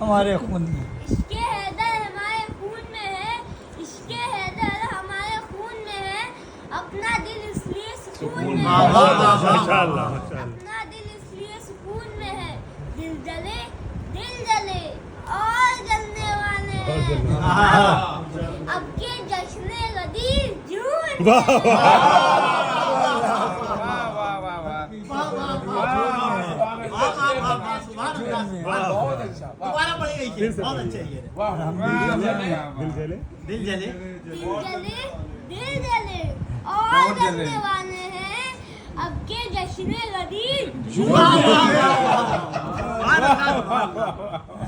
ہمارے خون میں. عشق حیدر ہمارے خون میں ہے. عشق حیدر ہمارے خون میں ہے. اپنا دل اس لیے سکون میں ہے. ماشاءاللہ اپنا دل اس لیے سکون میں ہے. دل جلے اور جلنے والے ہیں. اب کے جشن غدیر جون دل جلے اور جلنے والے ہیں. اب کے جشن غدیر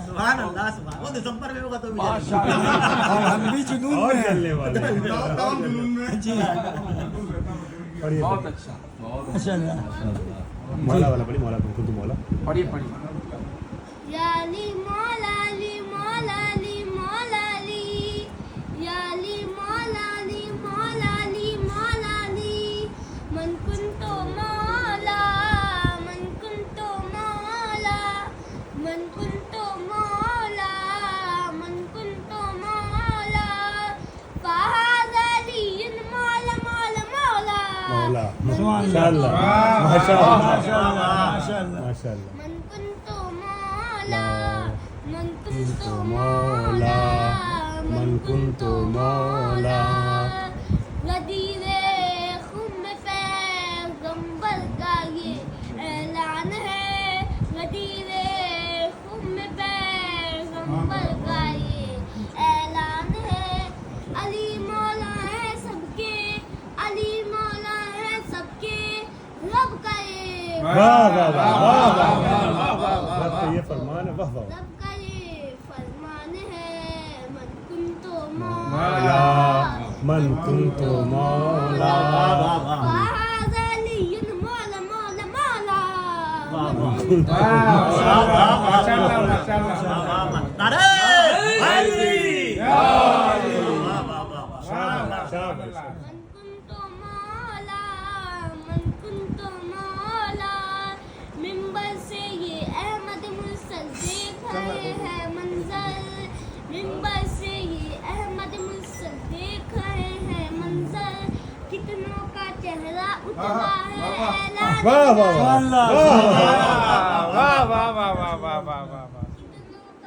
سبحان اللہ سبحان. وہ دسمبر میں ہوگا تو بھی ہم بھی جنون میں ہیں. جی بہت اچھا ماشاء اللہ. مولا والا پڑھی مولا تم مولا پڑھیے یا علی مولا علی مولا علی مولا علی یا علی مولا علی مولا علی مولا علی من کنتو مولا من کنتو مولا من کنتو مولا من کنتو مولا فہذا علی مولا مولا مولا مولا سبحان ماشاءاللہ ماشاءاللہ ماشاءاللہ ماشاءاللہ. ماشاءاللہ من کنتو مولا من کنتو مولا من کنتو مولا غدیر خم میں پیغمبر کا یہ اعلان ہے. غدیر خم میں پیغمبر کا یہ اعلان ہے. علی مولا ہے سب کے علی مولا ہے سب کے رب کا یہ واہ واہ واہ واہ واہ رب کا یہ فرمان ہے. واہ واہ رب کا یہ فرمان ہے. من کنتو مولا من کنتو مولا فہذا علی مولا مولا مولا شاباش. من کنتو مولا من کنتو مولا. منبر سے یہ احمد مرسل دیکھ رہے ہیں منظر. منبر سے یہ احمد مرسل دیکھ رہے ہیں منظر. کتنوں کا چہرہ اترا ہے اعلان واہ واہ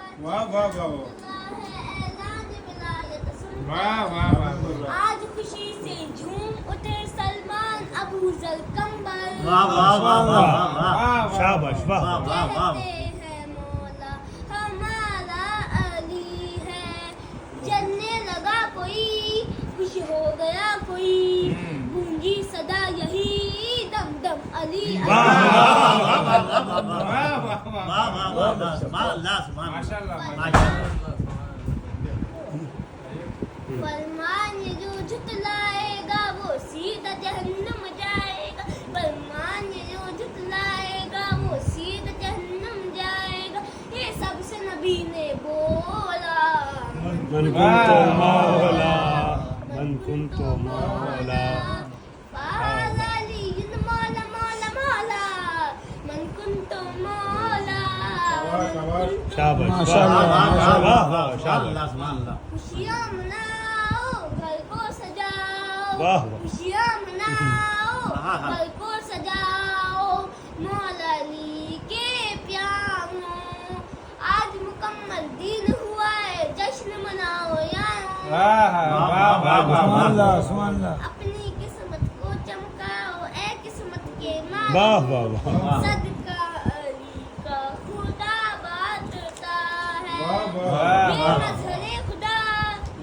سبحان واہ اللہ. آج خوشی سے جھوم اٹھے سلمان ابو ذر کمبر. شاباش واہ کہتے ہیں مولا ہمارا علی ہے. چلنے لگا کوئی خوش ہو گیا کوئی. گونجی صدا یہی دم دم علی فرمان یہ جو جھٹلائے گا وہ سیدھا جہنم جائے گا. فرمان یہ جو جھٹلائے گا وہ سیدھا جہنم جائے گا. یہ سب سے نبی نے بولا. من کنتو مولا من کنتو مولا فہذا علی مولا مولا مولا من کنتو مولا من کنتو شاباش ماشاءاللہ. واہ واہ شاباش خوشیاں مناؤ گھر کو سجاؤ. واہ واہ. خوشیاں مناؤ گھر کو سجاؤ. مولا علی کے پیاروں آج مکمل دن ہوا ہے جشن مناؤ یاروں. سبحان اللہ سبحان اللہ. اپنی قسمت کو چمکاؤ اے قسمت کے مالک. واہ واہ واہ. صدقہ علی کا خدا باتتا ہے. یہ مظہر خدا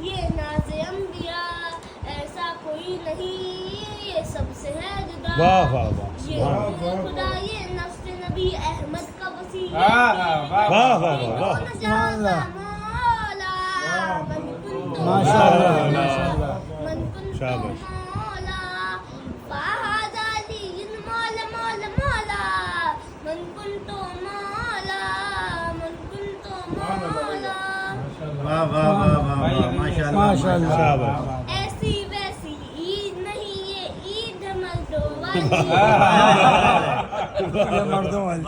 یہ ناز انبیاء ایسا کوئی نہیں یہ سب سے ہے جدا. واہ واہ واہ. یہ مظہر خدا یہ نفس نبی احمد کا وسیع. واہ واہ واہ واہ. ماشاء اللہ ماشاء اللہ. شاباش. ماشاء اللہ. شاباش. ایسی ویسی عید نہیں یہ عید مردوں والی. یہ مردوں والی.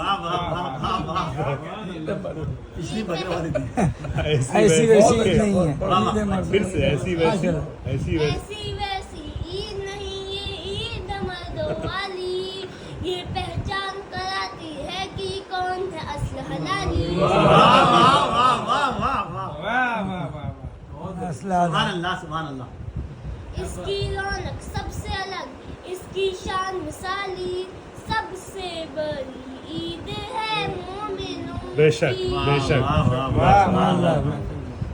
پچھلی بکرے والی تھی ایسی ویسی اوکے. نہیں ہے عید مرد پھر سے ایسی ویسی ماشاءاللہ. ایسی ویسی ایسی ویسی عید نہیں یہ عید مردوں والی یہ پہچان کراتی ہے کہ کون ہے اصل حلالی واہ واہ واہ واہ واہ واہ واہ واہ واہ واہ سبحان اللہ سبحان اللہ اس کی رونق سب سے الگ اس کی شان مثالی سب سے بڑی عید ہے مومنوں بے شک کی بے شک واہ واہ واہ واہ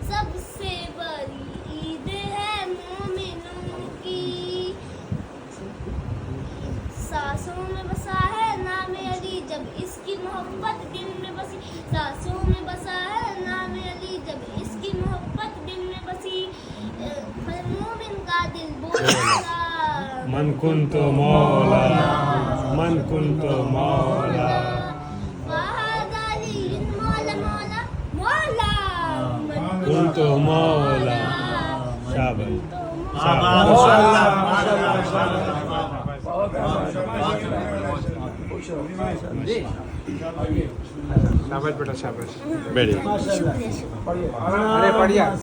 سب سے بڑی عید ہے مومنوں کی سانسوں میں بسا ہے نام علی جب اس کی محبت دل میں بسی سانسوں میں بسا ہے نام علی جب اس کی محبت دل میں بسی ہر مومن کا دل بولتا من کنت مولا من کنت مولا فہد علی مولا مولا مولا کنت مولا شاباش شاباش بیٹا شاباش بیٹھیے ماشاءاللہ. ارے بڑھیا